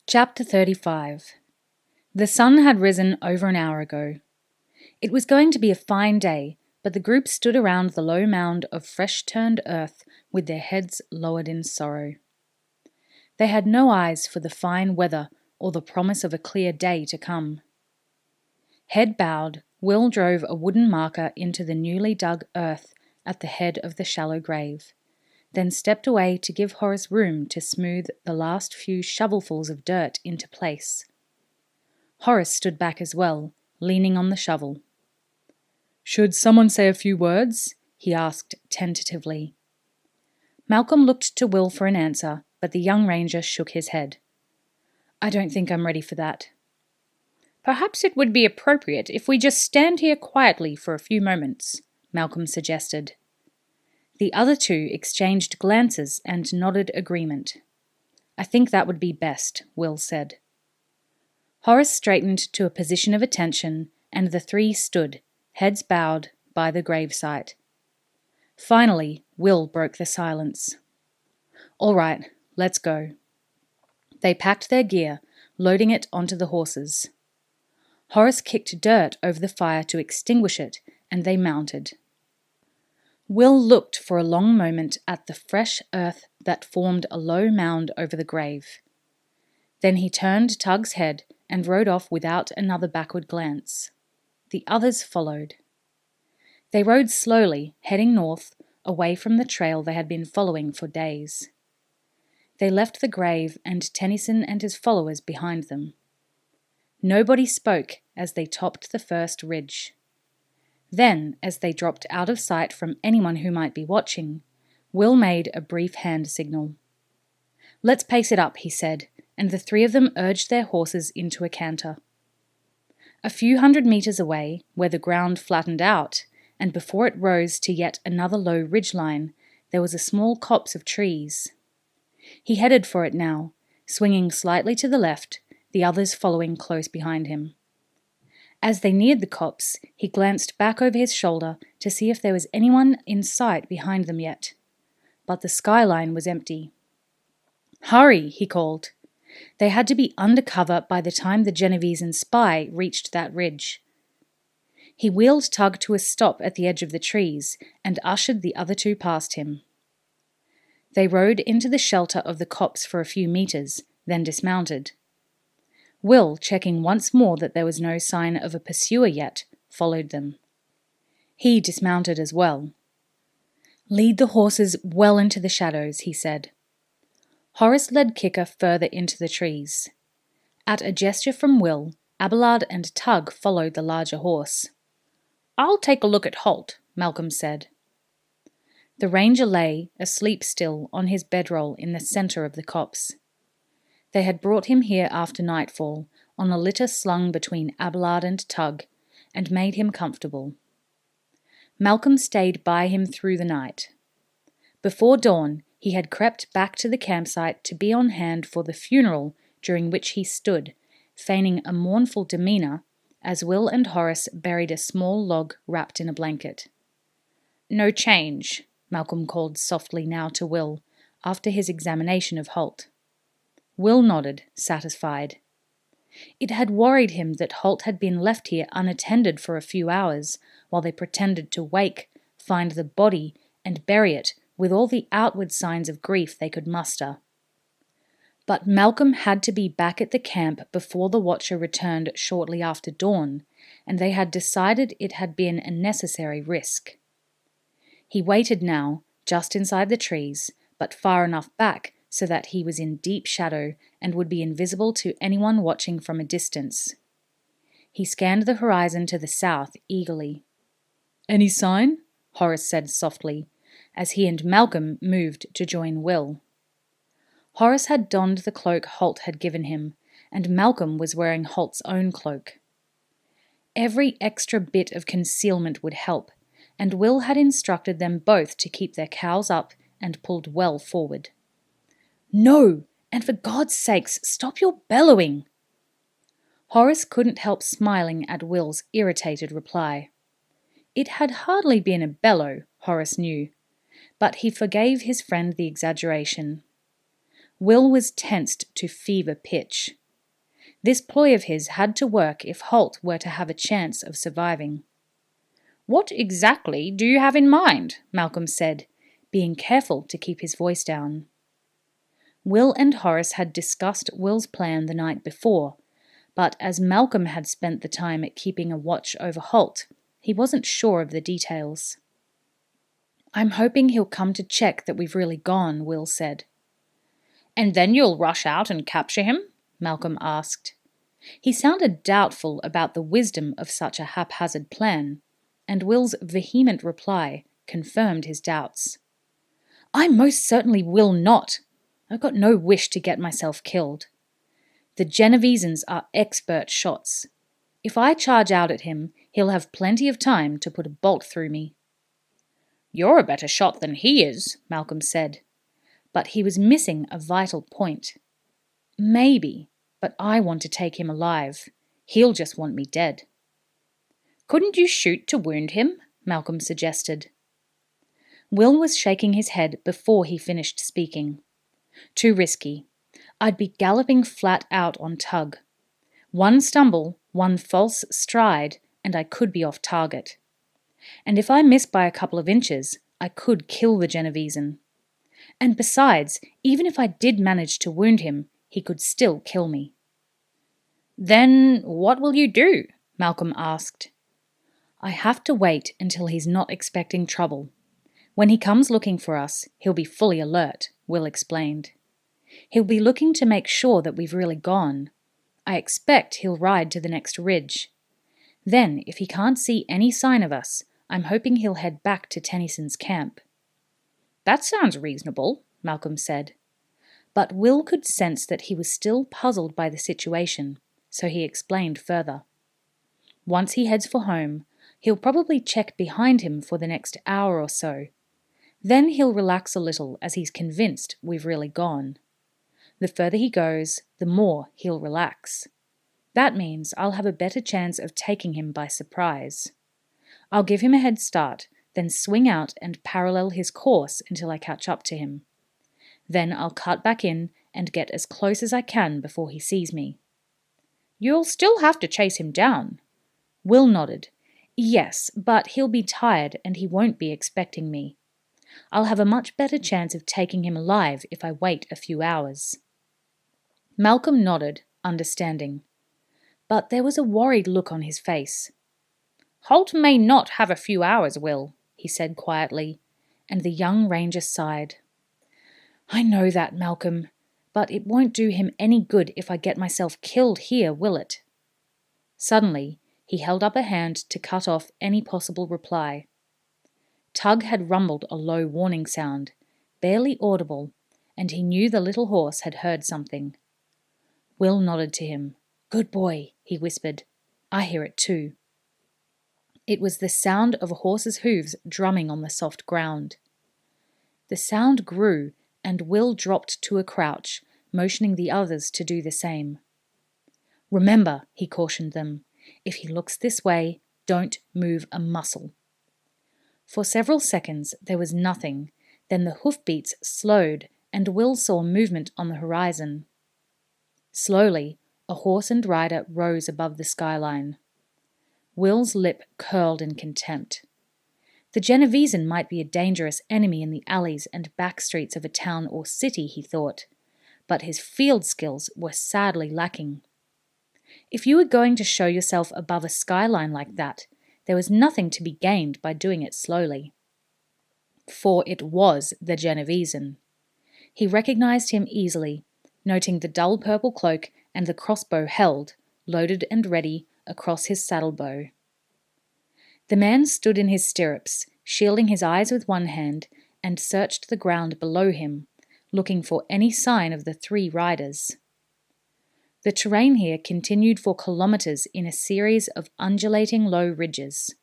Chapter 35. The sun had risen over an hour ago. It was going to be a fine day, but the group stood around the low mound of fresh-turned earth with their heads lowered in sorrow. They had no eyes for the fine weather or the promise of a clear day to come. Head bowed, Will drove a wooden marker into the newly dug earth at the head of the shallow grave, then stepped away to give Horace room to smooth the last few shovelfuls of dirt into place. Horace stood back as well, leaning on the shovel. "Should someone say a few words?" he asked tentatively. Malcolm looked to Will for an answer, but the young ranger shook his head. "I don't think I'm ready for that." "Perhaps it would be appropriate if we just stand here quietly for a few moments," Malcolm suggested. The other two exchanged glances and nodded agreement. "I think that would be best," Will said. Horace straightened to a position of attention, and the three stood, heads bowed, by the gravesite. Finally, Will broke the silence. "All right, let's go." They packed their gear, loading it onto the horses. Horace kicked dirt over the fire to extinguish it, and they mounted. Will looked for a long moment at the fresh earth that formed a low mound over the grave. Then he turned Tug's head and rode off without another backward glance. The others followed. They rode slowly, heading north, away from the trail they had been following for days. They left the grave and Tennyson and his followers behind them. Nobody spoke as they topped the first ridge. Then, as they dropped out of sight from anyone who might be watching, Will made a brief hand signal. "Let's pace it up," he said, and the three of them urged their horses into a canter. A few hundred meters away, where the ground flattened out, and before it rose to yet another low ridgeline, there was a small copse of trees. He headed for it now, swinging slightly to the left, the others following close behind him. As they neared the copse, he glanced back over his shoulder to see if there was anyone in sight behind them yet. But the skyline was empty. "Hurry," he called. They had to be under cover by the time the Genovesean spy reached that ridge. He wheeled Tug to a stop at the edge of the trees and ushered the other two past him. They rode into the shelter of the copse for a few meters, then dismounted. Will, checking once more that there was no sign of a pursuer yet, followed them. He dismounted as well. "Lead the horses well into the shadows," he said. Horace led Kicker further into the trees. At a gesture from Will, Abelard and Tug followed the larger horse. "I'll take a look at Halt," Malcolm said. The ranger lay, asleep still, on his bedroll in the centre of the copse. They had brought him here after nightfall, on a litter slung between Abelard and Tug, and made him comfortable. Malcolm stayed by him through the night. Before dawn, he had crept back to the campsite to be on hand for the funeral during which he stood, feigning a mournful demeanour, as Will and Horace buried a small log wrapped in a blanket. "No change," Malcolm called softly now to Will, after his examination of Halt. Will nodded, satisfied. It had worried him that Halt had been left here unattended for a few hours, while they pretended to wake, find the body, and bury it with all the outward signs of grief they could muster. But Malcolm had to be back at the camp before the watcher returned shortly after dawn, and they had decided it had been a necessary risk. He waited now, just inside the trees, but far enough back so that he was in deep shadow and would be invisible to anyone watching from a distance. He scanned the horizon to the south eagerly. "Any sign?" Horace said softly, as he and Malcolm moved to join Will. Horace had donned the cloak Halt had given him, and Malcolm was wearing Halt's own cloak. Every extra bit of concealment would help, and Will had instructed them both to keep their cows up and pulled well forward. "No, and for God's sakes, stop your bellowing!" Horace couldn't help smiling at Will's irritated reply. It had hardly been a bellow, Horace knew, but he forgave his friend the exaggeration. Will was tensed to fever pitch. This ploy of his had to work if Halt were to have a chance of surviving. "What exactly do you have in mind?" Malcolm said, being careful to keep his voice down. Will and Horace had discussed Will's plan the night before, but as Malcolm had spent the time at keeping a watch over Halt, he wasn't sure of the details. "I'm hoping he'll come to check that we've really gone," Will said. "And then you'll rush out and capture him?" Malcolm asked. He sounded doubtful about the wisdom of such a haphazard plan, and Will's vehement reply confirmed his doubts. "I most certainly will not. I've got no wish to get myself killed. The Genovesans are expert shots. If I charge out at him, he'll have plenty of time to put a bolt through me." "You're a better shot than he is," Malcolm said. But he was missing a vital point. "Maybe, but I want to take him alive. He'll just want me dead." "Couldn't you shoot to wound him?" Malcolm suggested. Will was shaking his head before he finished speaking. "Too risky. I'd be galloping flat out on Tug. One stumble, one false stride, and I could be off target. And if I miss by a couple of inches, I could kill the Genovesan. And besides, even if I did manage to wound him, he could still kill me." "Then what will you do?" Malcolm asked. "I have to wait until he's not expecting trouble. When he comes looking for us, he'll be fully alert," Will explained. "He'll be looking to make sure that we've really gone. I expect he'll ride to the next ridge. Then, if he can't see any sign of us, I'm hoping he'll head back to Tennyson's camp." "That sounds reasonable," Malcolm said. But Will could sense that he was still puzzled by the situation, so he explained further. "Once he heads for home, he'll probably check behind him for the next hour or so. Then he'll relax a little as he's convinced we've really gone. The further he goes, the more he'll relax. That means I'll have a better chance of taking him by surprise. I'll give him a head start, then swing out and parallel his course until I catch up to him. Then I'll cut back in and get as close as I can before he sees me." "You'll still have to chase him down." Will nodded. "Yes, but he'll be tired and he won't be expecting me. I'll have a much better chance of taking him alive if I wait a few hours." Malcolm nodded, understanding. But there was a worried look on his face. "Halt may not have a few hours, Will," he said quietly, and the young ranger sighed. "I know that, Malcolm, but it won't do him any good if I get myself killed here, will it?" Suddenly, he held up a hand to cut off any possible reply. Tug had rumbled a low warning sound, barely audible, and he knew the little horse had heard something. Will nodded to him. "Good boy," he whispered. "I hear it too." It was the sound of a horse's hooves drumming on the soft ground. The sound grew, and Will dropped to a crouch, motioning the others to do the same. "Remember," he cautioned them, "if he looks this way, don't move a muscle." For several seconds there was nothing, then the hoofbeats slowed and Will saw movement on the horizon. Slowly, a horse and rider rose above the skyline. Will's lip curled in contempt. The Genovesan might be a dangerous enemy in the alleys and back streets of a town or city, he thought, but his field skills were sadly lacking. If you were going to show yourself above a skyline like that, there was nothing to be gained by doing it slowly. For it was the Genovesan. He recognized him easily, noting the dull purple cloak and the crossbow held, loaded and ready, across his saddle-bow. The man stood in his stirrups, shielding his eyes with one hand, and searched the ground below him, looking for any sign of the three riders. The terrain here continued for kilometres in a series of undulating low ridges.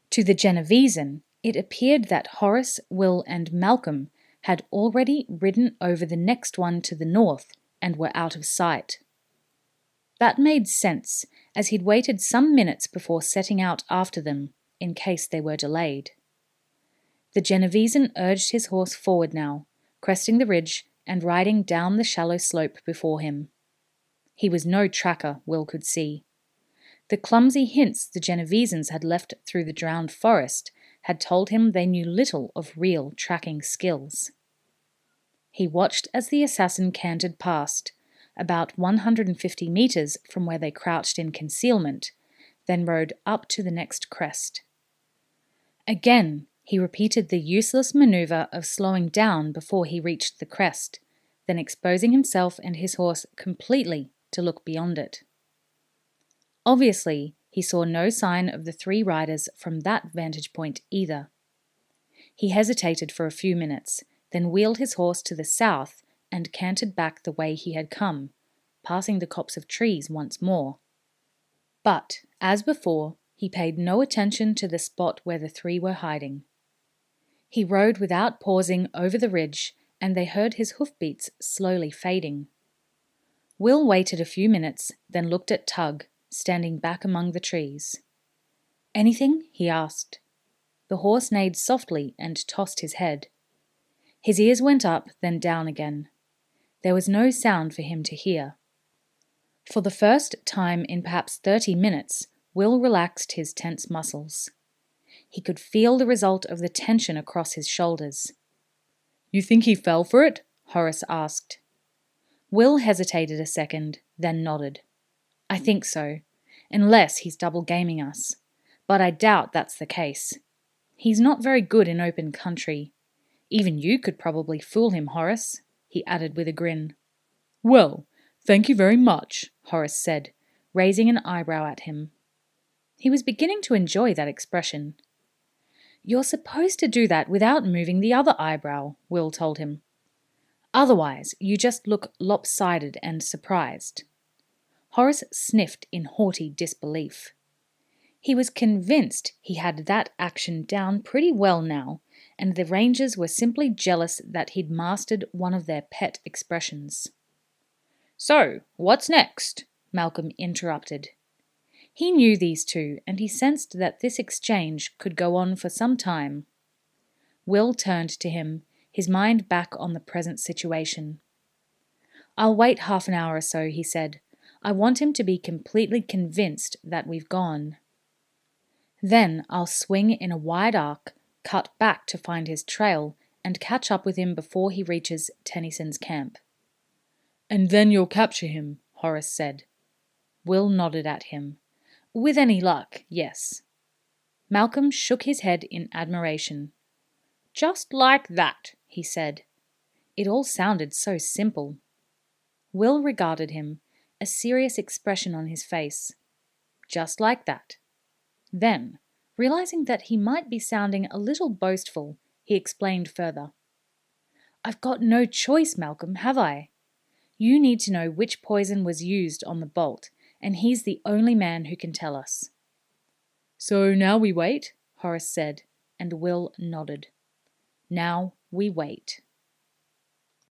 To the Genovesan, it appeared that Horace, Will, and Malcolm had already ridden over the next one to the north and were out of sight. That made sense, as he'd waited some minutes before setting out after them, in case they were delayed. The Genovesan urged his horse forward now, cresting the ridge and riding down the shallow slope before him. He was no tracker, Will could see. The clumsy hints the Genovesans had left through the drowned forest had told him they knew little of real tracking skills. He watched as the assassin cantered past, about 150 meters from where they crouched in concealment, then rode up to the next crest. Again, he repeated the useless maneuver of slowing down before he reached the crest, then exposing himself and his horse completely to look beyond it. Obviously, he saw no sign of the three riders from that vantage point either. He hesitated for a few minutes, then wheeled his horse to the south and cantered back the way he had come, passing the copse of trees once more. But, as before, he paid no attention to the spot where the three were hiding. He rode without pausing over the ridge, and they heard his hoofbeats slowly fading. Will waited a few minutes, then looked at Tug, standing back among the trees. "Anything?" he asked. The horse neighed softly and tossed his head. His ears went up, then down again. There was no sound for him to hear. For the first time in perhaps 30 minutes, Will relaxed his tense muscles. He could feel the result of the tension across his shoulders. "You think he fell for it?" Horace asked. Will hesitated a second, then nodded. "I think so, unless he's double-gaming us. But I doubt that's the case. He's not very good in open country. Even you could probably fool him, Horace," he added with a grin. "Well, thank you very much," Horace said, raising an eyebrow at him. He was beginning to enjoy that expression. "You're supposed to do that without moving the other eyebrow," Will told him. "Otherwise, you just look lopsided and surprised." Horace sniffed in haughty disbelief. He was convinced he had that action down pretty well now, and the Rangers were simply jealous that he'd mastered one of their pet expressions. "So, what's next?" Malcolm interrupted. He knew these two, and he sensed that this exchange could go on for some time. Will turned to him, his mind back on the present situation. "I'll wait half an hour or so," he said. "I want him to be completely convinced that we've gone. Then I'll swing in a wide arc, cut back to find his trail, and catch up with him before he reaches Tennyson's camp." "And then you'll capture him," Horace said. Will nodded at him. "With any luck, yes." Malcolm shook his head in admiration. "Just like that," he said. It all sounded so simple. Will regarded him, a serious expression on his face. "Just like that." Then, realizing that he might be sounding a little boastful, he explained further. "I've got no choice, Malcolm, have I? You need to know which poison was used on the bolt, and he's the only man who can tell us." "So now we wait?" Horace said, and Will nodded. "Now we wait."